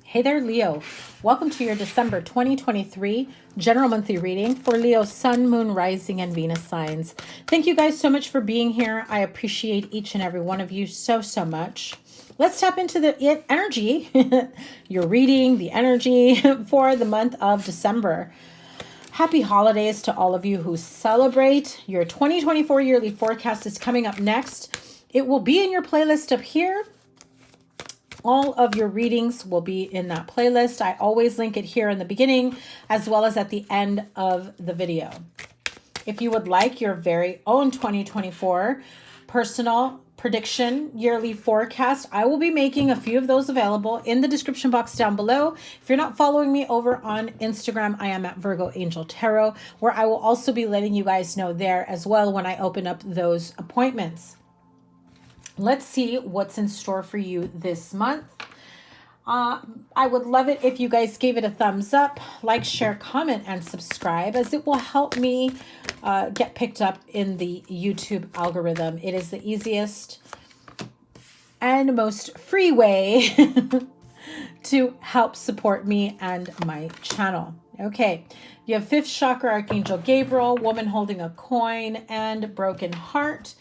Hey there, Leo. Welcome to your December 2023 general monthly reading for Leo, Sun, Moon, Rising, and Venus signs. Thank you guys so much for being here. I appreciate each and every one of you so much. Let's tap into the energy, your reading, the energy for the month of December. Happy holidays to all of you who celebrate. Your 2024 yearly forecast is coming up next. It will be in your playlist up here. All of your readings will be in that playlist. I always link it here in the beginning as well as at the end of the video. If you would like your very own 2024 personal prediction yearly forecast, I will be making a few of those available in the description box down below. If you're not following me over on Instagram, I am at Virgo Angel Tarot, where I will also be letting you guys know there as well when I open up those appointments. Let's see what's in store for you this month. I would love it if you guys gave it a thumbs up, like, share, comment, and subscribe, as it will help me get picked up in the YouTube algorithm. It is the easiest and most free way to help support me and my channel. Okay, you have 5th chakra, Archangel Gabriel, woman holding a coin, and broken heart.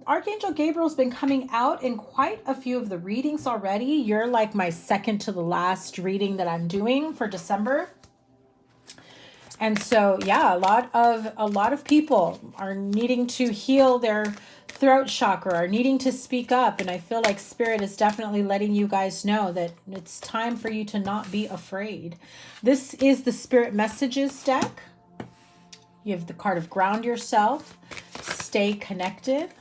Archangel Gabriel's been coming out in quite a few of the readings already. You're like my second to the last reading that I'm doing for December. And so, yeah, a lot of people are needing to heal their throat chakra, are needing to speak up. And I feel like Spirit is definitely letting you guys know that it's time for you to not be afraid. This is the Spirit Messages deck. You have the card of Ground Yourself, Stay Connected,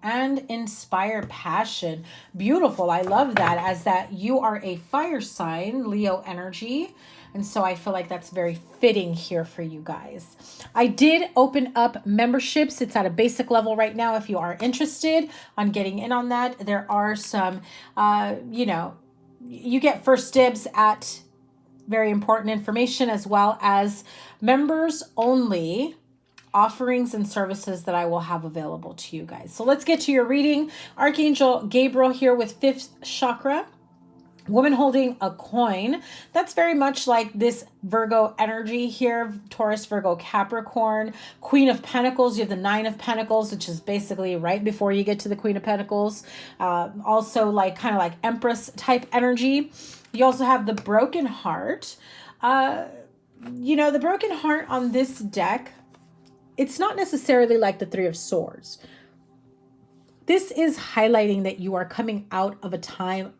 and Inspire Passion. Beautiful. I love that, as that you are a fire sign, Leo energy. And so I feel like that's very fitting here for you guys. I did open up memberships. It's at a basic level right now. If you are interested on getting in on that, there are some, you get first dibs at very important information, as well as members only offerings and services that I will have available to you guys. So let's get to your reading. Archangel Gabriel here with 5th chakra, woman holding a coin. That's very much like this Virgo energy here, Taurus, Virgo, Capricorn. Queen of Pentacles, you have the 9 of Pentacles, which is basically right before you get to the Queen of Pentacles. Also like kind of like Empress type energy. You also have the broken heart. The broken heart on this deck, it's not necessarily like the 3 of Swords. This is highlighting that you are coming out of a time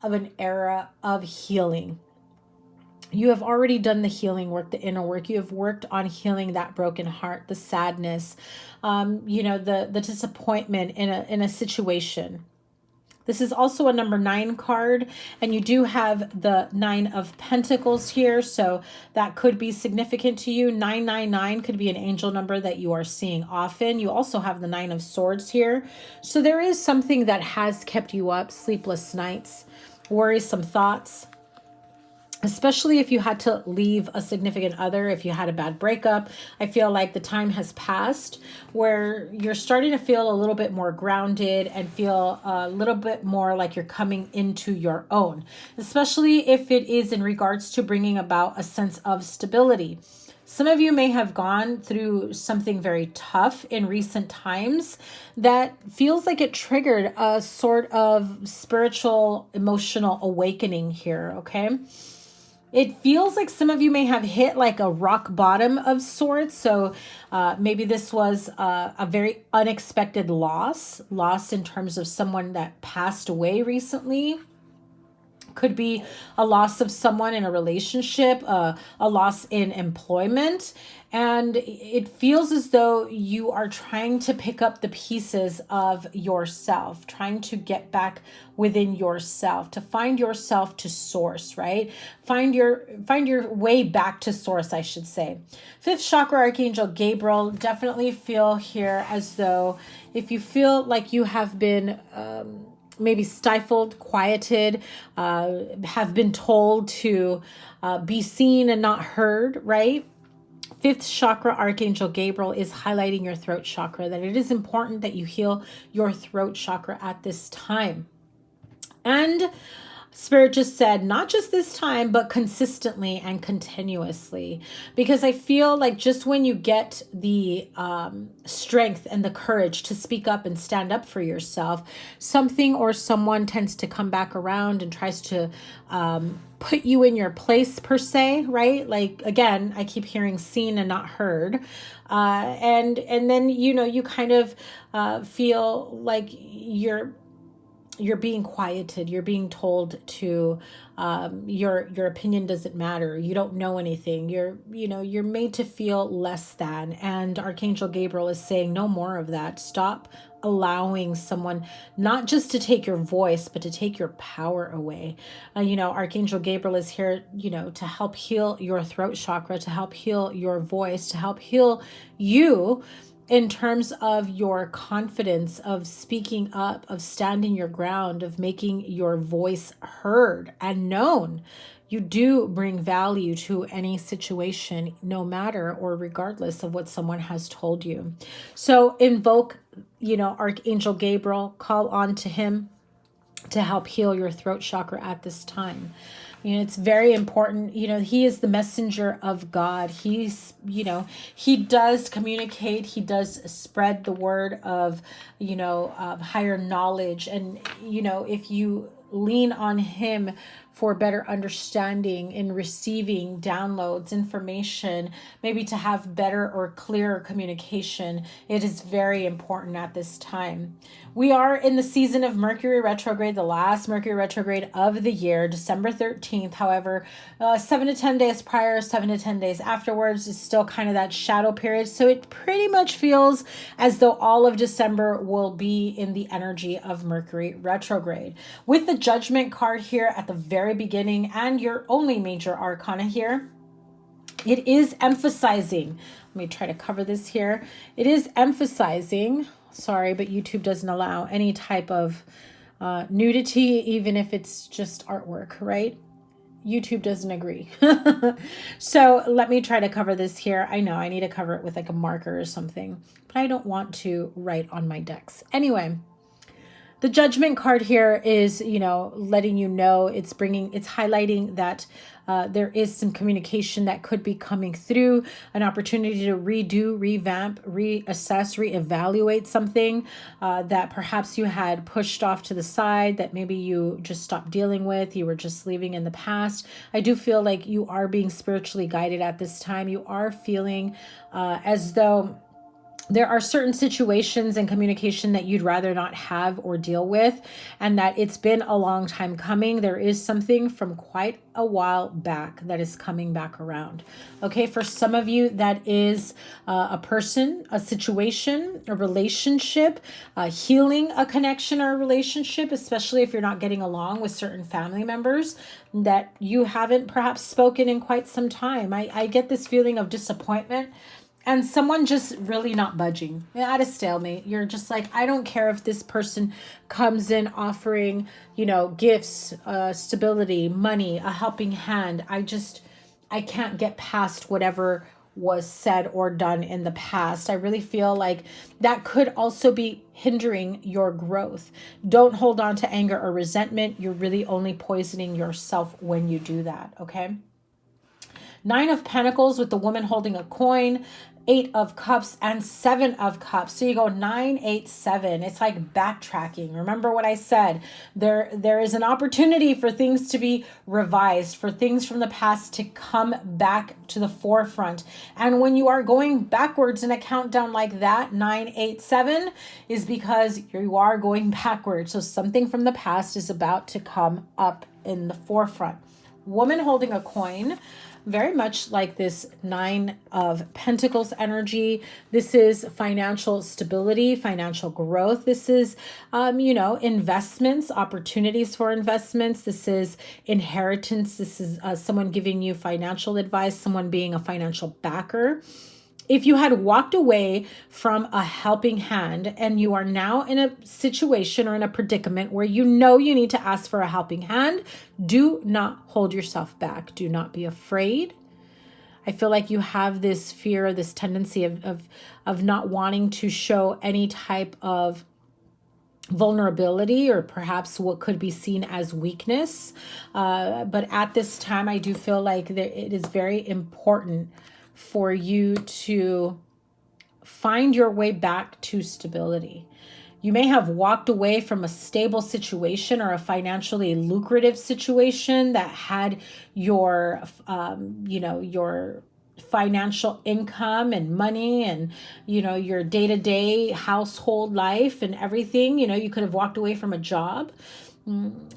of an era of healing. You have already done the healing work, the inner work. You have worked on healing that broken heart, the sadness, the disappointment in a situation. This is also a number 9 card, and you do have the 9 of Pentacles here, so that could be significant to you. 999 could be an angel number that you are seeing often. You also have the 9 of Swords here, so there is something that has kept you up, sleepless nights, worrisome thoughts. Especially if you had to leave a significant other, if you had a bad breakup. I feel like the time has passed where you're starting to feel a little bit more grounded and feel a little bit more like you're coming into your own, especially if it is in regards to bringing about a sense of stability. Some of you may have gone through something very tough in recent times that feels like it triggered a sort of spiritual, emotional awakening here, okay? It feels like some of you may have hit like a rock bottom of sorts. So maybe this was a very unexpected loss in terms of someone that passed away recently. Could be a loss of someone in a relationship, a loss in employment. And it feels as though you are trying to pick up the pieces of yourself, trying to get back within yourself, to find yourself, to source, right? Find your way back to source, I should say. 5th chakra, Archangel Gabriel, definitely feel here as though if you feel like you have been maybe stifled, quieted, have been told to be seen and not heard, right? 5th chakra, Archangel Gabriel, is highlighting your throat chakra, that it is important that you heal your throat chakra at this time. And Spirit just said, not just this time, but consistently and continuously. Because I feel like just when you get the strength and the courage to speak up and stand up for yourself, something or someone tends to come back around and tries to put you in your place, per se, right? Like, again, I keep hearing seen and not heard. And then, you kind of feel like you're being quieted. You're being told to your opinion doesn't matter. You don't know anything. You're made to feel less than. And Archangel Gabriel is saying no more of that. Stop allowing someone not just to take your voice, but to take your power away. Archangel Gabriel is here, to help heal your throat chakra, to help heal your voice, to help heal you in terms of your confidence of speaking up, of standing your ground, of making your voice heard and known. You do bring value to any situation, no matter or regardless of what someone has told you. So invoke, Archangel Gabriel, call on to him to help heal your throat chakra at this time. It's very important. He is the messenger of God. He does communicate. He does spread the word of, of higher knowledge. And, if you lean on him for better understanding in receiving downloads, information, maybe to have better or clearer communication, it is very important at this time. We are in the season of Mercury retrograde, the last Mercury retrograde of the year, December 13th. However, 7 to 10 days prior, 7 to 10 days afterwards is still kind of that shadow period. So it pretty much feels as though all of December will be in the energy of Mercury retrograde. With the Judgment card here at the very beginning and your only major arcana here, it is emphasizing, let me try to cover this here. It is emphasizing, sorry, but YouTube doesn't allow any type of nudity, even if it's just artwork, right? YouTube doesn't agree. So let me try to cover this here. I know I need to cover it with like a marker or something, but I don't want to write on my decks. Anyway, the Judgment card here is, letting you know, it's highlighting that there is some communication that could be coming through, an opportunity to redo, revamp, reassess, reevaluate something that perhaps you had pushed off to the side, that maybe you just stopped dealing with, you were just leaving in the past. I do feel like you are being spiritually guided at this time. You are feeling as though there are certain situations and communication that you'd rather not have or deal with, and that it's been a long time coming. There is something from quite a while back that is coming back around. Okay, for some of you, that is a person, a situation, a relationship, healing a connection or a relationship, especially if you're not getting along with certain family members that you haven't perhaps spoken in quite some time. I get this feeling of disappointment. And someone just really not budging. At a stalemate. You're just like, I don't care if this person comes in offering, gifts, stability, money, a helping hand. I can't get past whatever was said or done in the past. I really feel like that could also be hindering your growth. Don't hold on to anger or resentment. You're really only poisoning yourself when you do that, okay? 9 of Pentacles with the woman holding a coin, 8 of Cups, and 7 of Cups. So you go 9, 8, 7. It's like backtracking. Remember what I said. There is an opportunity for things to be revised, for things from the past to come back to the forefront. And when you are going backwards in a countdown like that, 9, 8, 7, is because you are going backwards. So something from the past is about to come up in the forefront. Woman holding a coin, very much like this 9 of Pentacles energy. This is financial stability, financial growth. This is, investments, opportunities for investments. This is inheritance. This is someone giving you financial advice, someone being a financial backer. If you had walked away from a helping hand and you are now in a situation or in a predicament where you need to ask for a helping hand, do not hold yourself back. Do not be afraid. I feel like you have this fear, this tendency of not wanting to show any type of vulnerability, or perhaps what could be seen as weakness. But at this time, I do feel like it is very important for you to find your way back to stability. You may have walked away from a stable situation or a financially lucrative situation that had your, your financial income and money and, your day-to-day household life and everything. You could have walked away from a job.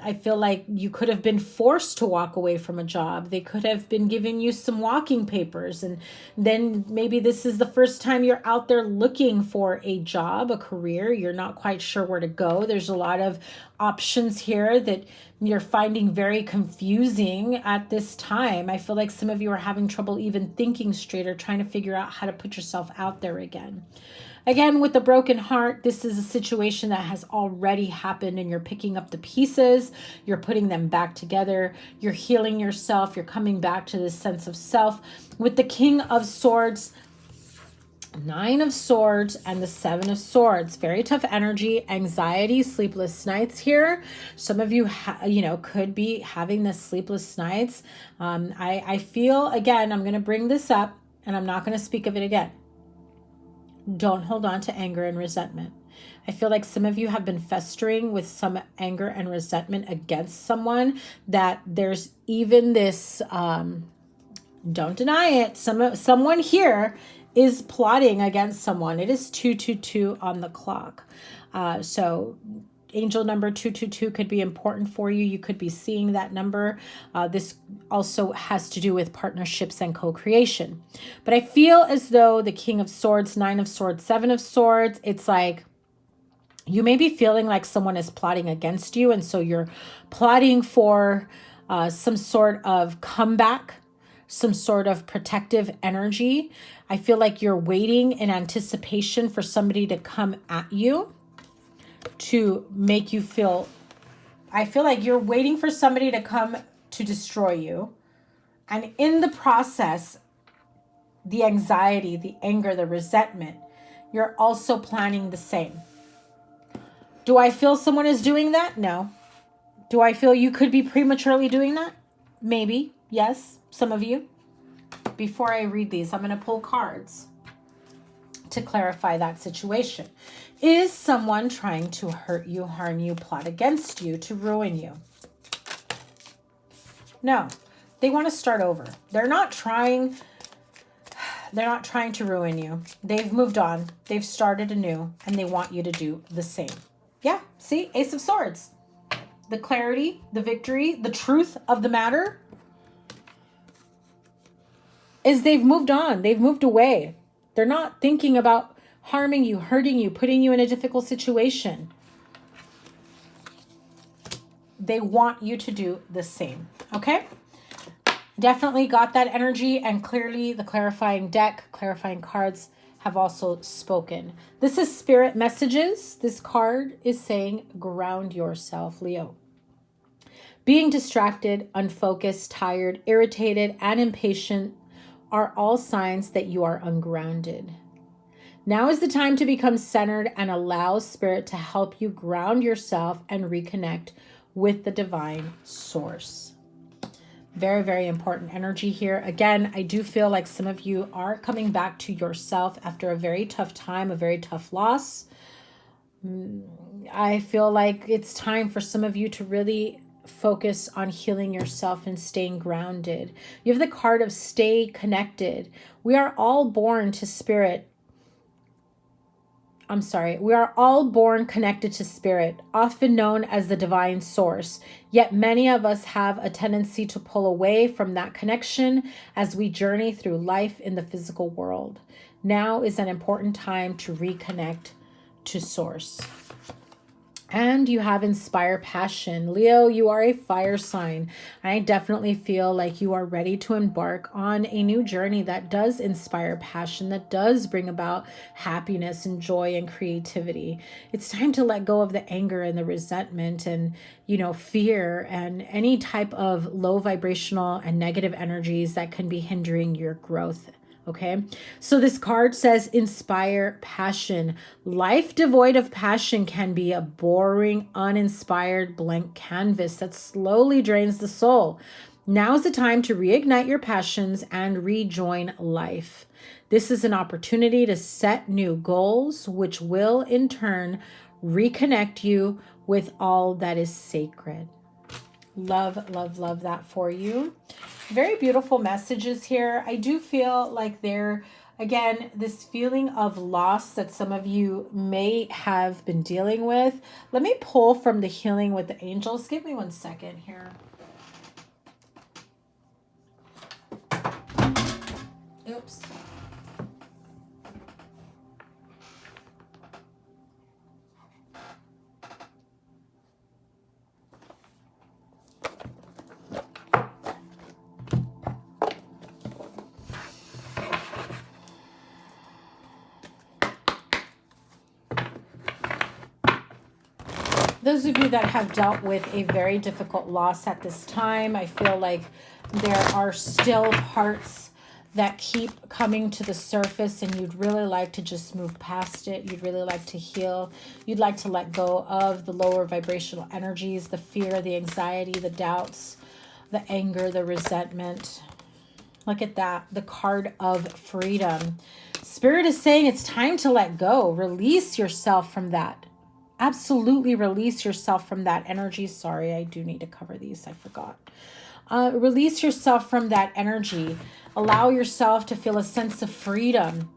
I feel like you could have been forced to walk away from a job. They could have been giving you some walking papers. And then maybe this is the first time you're out there looking for a job, a career. You're not quite sure where to go. There's a lot of options here that you're finding very confusing at this time. I feel like some of you are having trouble even thinking straight or trying to figure out how to put yourself out there again. Again, with the broken heart, this is a situation that has already happened and you're picking up the pieces, you're putting them back together, you're healing yourself, you're coming back to this sense of self. With the King of Swords, 9 of Swords, and the 7 of Swords. Very tough energy, anxiety, sleepless nights here. Some of you, could be having the sleepless nights. I feel, again, I'm going to bring this up and I'm not going to speak of it again. Don't hold on to anger and resentment. I feel like some of you have been festering with some anger and resentment against someone, that there's even this, don't deny it, someone here is plotting against someone. It is 222 on the clock. So angel number 222 could be important for you. You could be seeing that number. This also has to do with partnerships and co-creation. But I feel as though the King of Swords, 9 of Swords, 7 of Swords, it's like you may be feeling like someone is plotting against you. And so you're plotting for some sort of comeback, some sort of protective energy. I feel like you're waiting in anticipation for somebody to come at you to make you feel, I feel like you're waiting for somebody to come to destroy you. And in the process, the anxiety, the anger, the resentment, you're also planning the same. Do I feel someone is doing that? No. Do I feel you could be prematurely doing that? Maybe. Yes, some of you. Before I read these, I'm going to pull cards to clarify that situation. Is someone trying to hurt you, harm you, plot against you, to ruin you? No, they want to start over. They're not trying to ruin you. They've moved on. They've started anew, and they want you to do the same. Yeah, see? Ace of Swords. The clarity, the victory, the truth of the matter is they've moved on. They've moved away. They're not thinking about harming you, hurting you, putting you in a difficult situation. They want you to do the same. Okay? Definitely got that energy, and clearly the clarifying deck, clarifying cards have also spoken. This is spirit messages. This card is saying ground yourself, Leo. Being distracted, unfocused, tired, irritated, and impatient are all signs that you are ungrounded. Now is the time to become centered and allow spirit to help you ground yourself and reconnect with the divine source. Very, very important energy here. Again, I do feel like some of you are coming back to yourself after a very tough time, a very tough loss. I feel like it's time for some of you to really focus on healing yourself and staying grounded. You have the card of stay connected. We are all born to spirit. We are all born connected to spirit, often known as the divine source. Yet many of us have a tendency to pull away from that connection as we journey through life in the physical world. Now is an important time to reconnect to source. And you have inspire passion. Leo, you are a fire sign. I definitely feel like you are ready to embark on a new journey that does inspire passion, that does bring about happiness and joy and creativity. It's time to let go of the anger and the resentment and, fear and any type of low vibrational and negative energies that can be hindering your growth Okay, so this card says inspire passion. Life devoid of passion can be a boring, uninspired blank canvas that slowly drains the soul. Now's the time to reignite your passions and rejoin life. This is an opportunity to set new goals, which will in turn reconnect you with all that is sacred. Love, love, love that for you. Very beautiful messages here. I do feel like there, again, this feeling of loss that some of you may have been dealing with. Let me pull from the healing with the angels. Give me 1 second here. Oops. Those of you that have dealt with a very difficult loss at this time, I feel like there are still parts that keep coming to the surface and you'd really like to just move past it. You'd really like to heal. You'd like to let go of the lower vibrational energies, the fear, the anxiety, the doubts, the anger, the resentment. Look at that, the card of freedom. Spirit is saying it's time to let go. Release yourself from that. Absolutely release yourself from that energy. Sorry, I do need to cover these. I forgot. Release yourself from that energy. Allow yourself to feel a sense of freedom,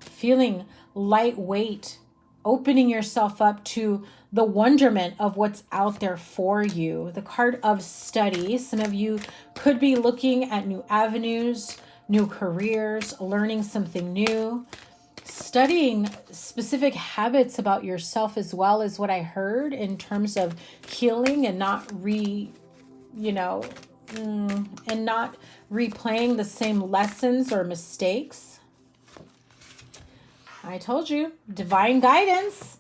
feeling lightweight, opening yourself up to the wonderment of what's out there for you. The card of study. Some of you could be looking at new avenues, new careers, learning something new. Studying specific habits about yourself as well is what I heard in terms of healing and not and not replaying the same lessons or mistakes. I told you, divine guidance.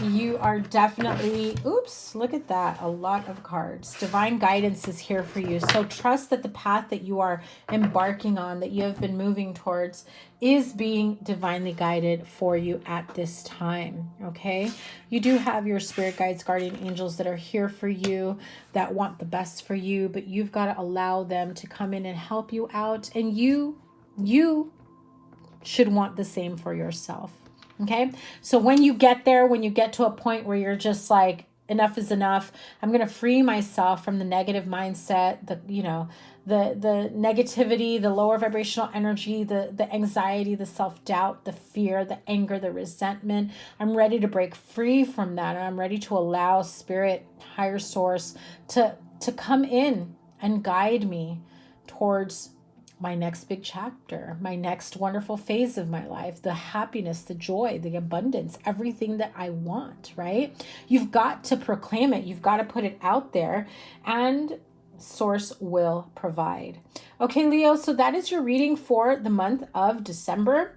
You are definitely, oops, look at that. A lot of cards. Divine guidance is here for you. So trust that the path that you are embarking on, that you have been moving towards, is being divinely guided for you at this time. Okay. You do have your spirit guides, guardian angels that are here for you, that want the best for you, but you've got to allow them to come in and help you out. And you should want the same for yourself. Okay. So when you get there, when you get to a point where you're just like, enough is enough, I'm going to free myself from the negative mindset, the negativity, the lower vibrational energy, the anxiety, the self-doubt, the fear, the anger, the resentment. I'm ready to break free from that. And I'm ready to allow spirit, higher source to come in and guide me towards my next big chapter, my next wonderful phase of my life, the happiness, the joy, the abundance, everything that I want, right? You've got to proclaim it. You've got to put it out there, and source will provide. Okay, Leo, so that is your reading for the month of December.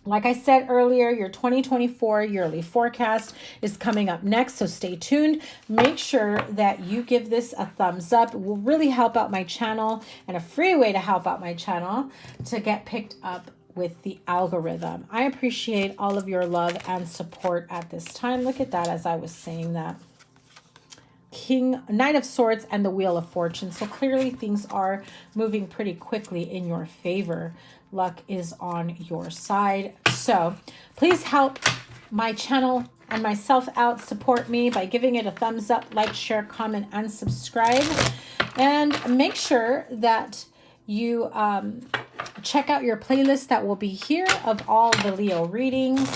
Like I said earlier, your 2024 yearly forecast is coming up next, so stay tuned. Make sure that you give this a thumbs up. It will really help out my channel, and a free way to help out my channel to get picked up with the algorithm. I appreciate all of your love and support at this time. Look at that as I was saying that. Knight of Swords and the Wheel of Fortune. So clearly things are moving pretty quickly in your favor. Luck is on your side. So please help my channel and myself out. Support me by giving it a thumbs up, like, share, comment, and subscribe. And make sure that you check out your playlist that will be here of all the Leo readings.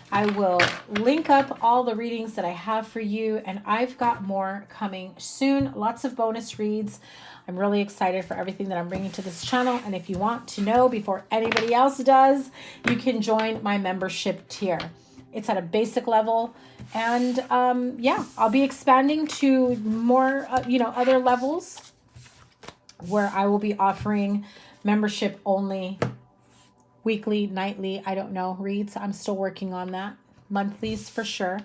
I will link up all the readings that I have for you, and I've got more coming soon. Lots of bonus reads. I'm really excited for everything that I'm bringing to this channel. And if you want to know before anybody else does, you can join my membership tier. It's at a basic level. And yeah, I'll be expanding to more, other levels where I will be offering membership only weekly, nightly, I don't know, reads. I'm still working on that. Monthlies for sure.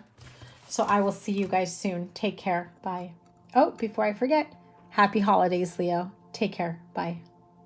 So I will see you guys soon. Take care. Bye. Oh, before I forget, happy holidays, Leo. Take care. Bye.